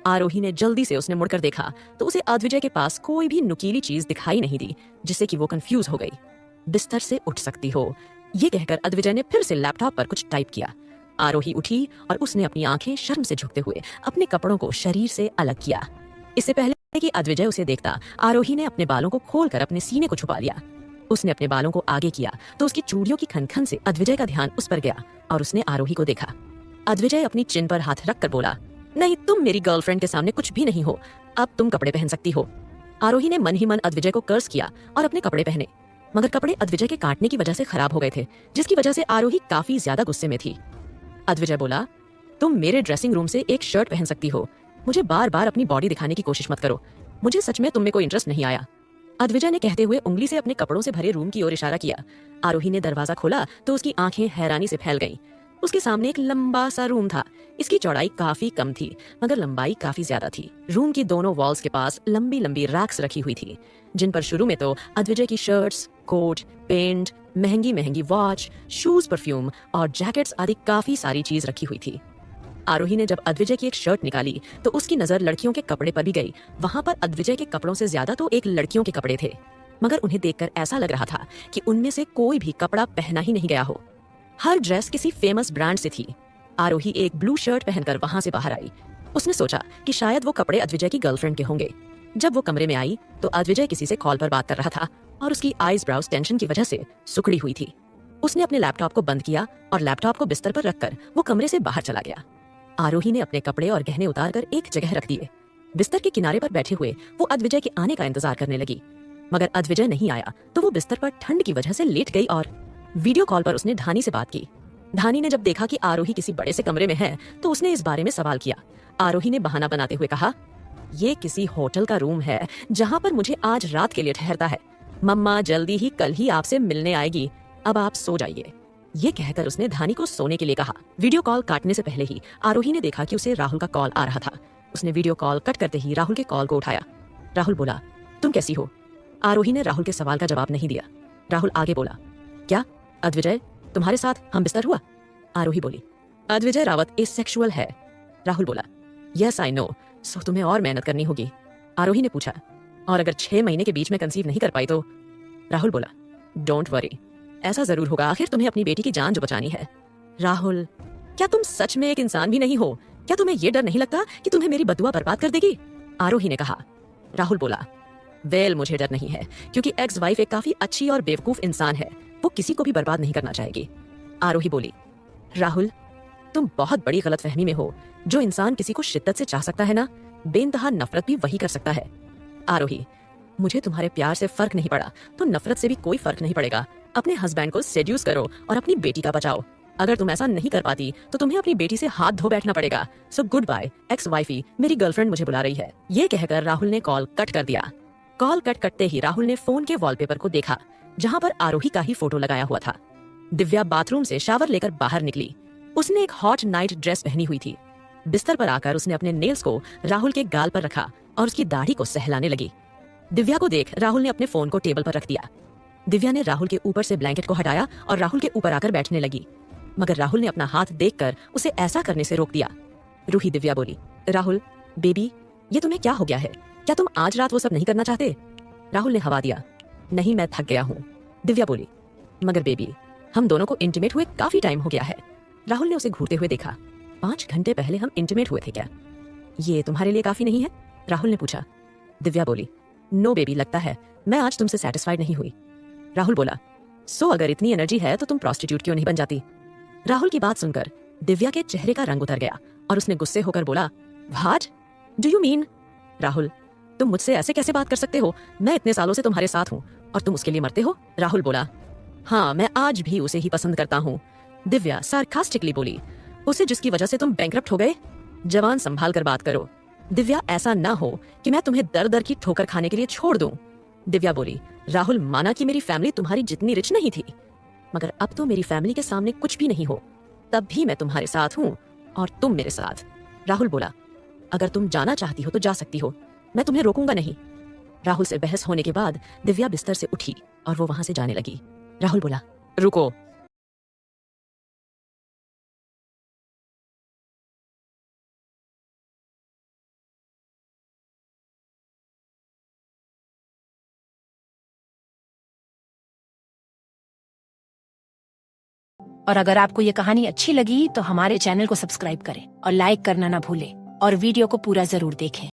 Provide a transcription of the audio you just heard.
आरोही ने जल्दी से उसने मुड़कर देखा तो उसे अद्विजय के पास कोई भी नुकीली चीज दिखाई नहीं दी, जिससे कि वो कंफ्यूज हो गई। बिस्तर से उठ सकती हो, ये कहकर अद्विजय ने फिर से लैपटॉप पर कुछ टाइप किया। आरोही उठी और उसने अपनी आंखें शर्म से झुकते हुए अपने कपड़ों को शरीर से अलग किया। इससे पहले कि अद्विजय उसे देखता, आरोही ने अपने बालों को खोलकर अपने सीने को छुपा लिया। उसने अपने बालों को आगे किया तो उसकी चूड़ियों की खनखन से अद्विजय का ध्यान उस पर गया और उसने आरोही को देखा। अद्विजय अपनी चिन पर हाथ रखकर बोला, नहीं, तुम मेरी गर्लफ्रेंड के सामने कुछ भी नहीं हो, अब तुम कपड़े पहन सकती हो। आरोही ने मन ही मन अद्विजय को कर्स किया और अपने कपड़े पहने, मगर कपड़े अद्विजय के काटने की वजह से खराब हो गए थे, जिसकी वजह से आरोही काफी ज्यादा गुस्से में थी। अद्विजय बोला, तुम मेरे ड्रेसिंग रूम से एक शर्ट पहन सकती हो, मुझे बार बार अपनी बॉडी दिखाने की कोशिश मत करो, मुझे सच में तुम में कोई इंटरेस्ट नहीं आया। अद्विजय ने कहते हुए उंगली से अपने कपड़ों से भरे रूम की ओर इशारा किया। आरोही ने दरवाजा खोला तो उसकी आंखें हैरानी से फैल गईं। उसके सामने एक लंबा सा रूम था। इसकी चौड़ाई काफी कम थी मगर लंबाई काफी ज्यादा थी। रूम की दोनों वॉल्स के पास लंबी लंबी रैक्स रखी हुई थी, जिन पर शुरू में तो अद्विजय की शर्ट्स, कोट, पेंट, महंगी महंगी वॉच, शूज, परफ्यूम और जैकेट्स आदि काफी सारी चीज रखी हुई थी। आरोही ने जब अद्विजय की एक शर्ट निकाली तो उसकी नजर लड़कियों के कपड़े पर भी गई। वहां पर अद्विजय के कपड़ों से ज्यादा तो एक लड़कियों के कपड़े थे, मगर उन्हें देखकर ऐसा लग रहा था कि उनमें से कोई भी कपड़ा पहना ही नहीं गया हो। हर ड्रेस किसी फेमस ब्रांड से थी। आरोही एक ब्लू शर्ट पहनकर वहां से बाहर आई। उसने सोचा कि शायद वो कपड़े अद्विजय की गर्लफ्रेंड के होंगे। जब वो कमरे में आई तो अद्विजय किसी से कॉल पर बात कर रहा था और उसकी आईज ब्राउज टेंशन की वजह से सुखड़ी हुई थी। उसने अपने लैपटॉप को बंद किया और लैपटॉप को बिस्तर पर रखकर वो कमरे से बाहर चला गया। आरोही ने अपने कपड़े और गहने उतारकर एक जगह रख दिए। बिस्तर के किनारे पर बैठे हुए वो अद्विजय के आने का इंतजार करने लगी, मगर अद्विजय नहीं आया तो वो बिस्तर पर ठंड की वजह से लेट गई और वीडियो कॉल पर उसने धानी से बात की। धानी ने जब देखा कि आरोही किसी बड़े से कमरे में है तो उसने इस बारे में सवाल किया। आरोही ने बहाना बनाते हुए कहा, ये किसी होटल का रूम है जहाँ पर मुझे आज रात के लिए ठहरता है। मम्मा जल्दी ही कल ही आपसे मिलने आएगी, अब आप सो जाइए। ये कहकर उसने धानी को सोने के लिए कहा। वीडियो कॉल काटने से पहले ही आरोही ने देखा कि उसे राहुल का कॉल आ रहा था। उसने वीडियो कॉल कट करते ही राहुल के कॉल को उठाया। राहुल बोला, तुम कैसी हो? आरोही ने राहुल के सवाल का जवाब नहीं दिया। राहुल आगे बोला, क्या अद्विजय तुम्हारे साथ हम बिस्तर हुआ? आरोही बोली, अद्विजय रावत एसेक्सुअल है। राहुल बोला, यस आई नो, सो तुम्हें और मेहनत करनी होगी। आरोही ने पूछा, और अगर 6 महीने के बीच में कंसीव नहीं कर पाई तो? राहुल बोला, डोंट वरी, ऐसा जरूर होगा, आखिर तुम्हें अपनी बेटी की जान जो बचानी है। राहुल, क्या तुम सच में एक इंसान भी नहीं हो? क्या तुम्हें ये डर नहीं लगता कि तुम्हें मेरी बदुआ बर्बाद कर देगी? आरोही ने कहा। राहुल बोला, वेल मुझे डर नहीं है, क्योंकि एक्स वाइफ एक काफी अच्छी और बेवकूफ इंसान है, वो किसी को भी बर्बाद नहीं करना चाहेगी। आरोही बोली, राहुल तुम बहुत बड़ी गलतफहमी में हो। जो इंसान किसी को शिद्दत से चाह सकता है ना, बेइंतहा नफरत भी वही कर सकता है। आरोही, मुझे तुम्हारे प्यार से फर्क नहीं पड़ा तो नफरत से भी कोई फर्क नहीं पड़ेगा। अपने हस्बैंड को सेड्यूस करो और अपनी बेटी का बचाओ। अगर तुम ऐसा नहीं कर पाती तो तुम्हें अपनी बेटी से हाथ धो बैठना पड़ेगा। So good bye ex wifey, मेरी गर्लफ्रेंड मुझे बुला रही है। ये कहकर राहुल ने कॉल कट कर दिया। कॉल कट करते ही राहुल ने फोन के वॉलपेपर को देखा, जहाँ पर आरोही का ही फोटो लगाया हुआ था। दिव्या बाथरूम से शावर लेकर बाहर निकली। उसने एक हॉट नाइट ड्रेस पहनी हुई थी। बिस्तर पर आकर उसने अपने नेल्स को राहुल के गाल पर रखा और उसकी दाढ़ी को सहलाने लगी। दिव्या को देख राहुल ने अपने फोन को टेबल पर रख दिया। दिव्या ने राहुल के ऊपर से ब्लैंकेट को हटाया और राहुल के ऊपर आकर बैठने लगी, मगर राहुल ने अपना हाथ देखकर उसे ऐसा करने से रोक दिया। रूही दिव्या बोली, राहुल बेबी, ये तुम्हें क्या हो गया है? क्या तुम आज रात वो सब नहीं करना चाहते? राहुल ने हवा दिया, नहीं मैं थक गया हूँ। दिव्या बोली, मगर बेबी हम दोनों को इंटीमेट हुए काफी टाइम हो गया है। राहुल ने उसे घूरते हुए देखा। 5 घंटे पहले हम इंटीमेट हुए थे क्या? ये तुम्हारे लिए काफी नहीं है? राहुल ने पूछा। दिव्या बोली, नो बेबी, लगता है मैं आज तुमसे सेटिस्फाइड नहीं हुई। राहुल बोला, सो अगर इतनी एनर्जी है तो तुम प्रोस्टिट्यूट क्यों नहीं बन जाती? राहुल की बात सुनकर दिव्या के चेहरे का रंग उतर गया और उसने गुस्से होकर बोला, what do you mean? Rahul, तुम मुझसे ऐसे कैसे बात कर सकते हो? मैं इतने सालों से तुम्हारे साथ हूँ और तुम उसके लिए मरते हो? राहुल बोला, हाँ मैं आज भी उसे ही पसंद करता हूँ। दिव्या सार्कास्टिकली बोली, उसे जिसकी वजह से तुम बैंकरप्ट हो गए? जवान संभाल कर बात करो दिव्या, ऐसा ना हो कि मैं तुम्हें दर दर की ठोकर खाने के लिए छोड़ दूं। दिव्या बोली, राहुल माना कि मेरी फैमिली तुम्हारी जितनी रिच नहीं थी, मगर अब तो मेरी फैमिली के सामने कुछ भी नहीं हो, तब भी मैं तुम्हारे साथ हूँ और तुम मेरे साथ। राहुल बोला, अगर तुम जाना चाहती हो तो जा सकती हो, मैं तुम्हें रोकूंगा नहीं। राहुल से बहस होने के बाद दिव्या बिस्तर से उठी और वो वहां से जाने लगी। राहुल बोला, रुको। और अगर आपको ये कहानी अच्छी लगी तो हमारे चैनल को सब्सक्राइब करें और लाइक करना ना भूलें और वीडियो को पूरा जरूर देखें।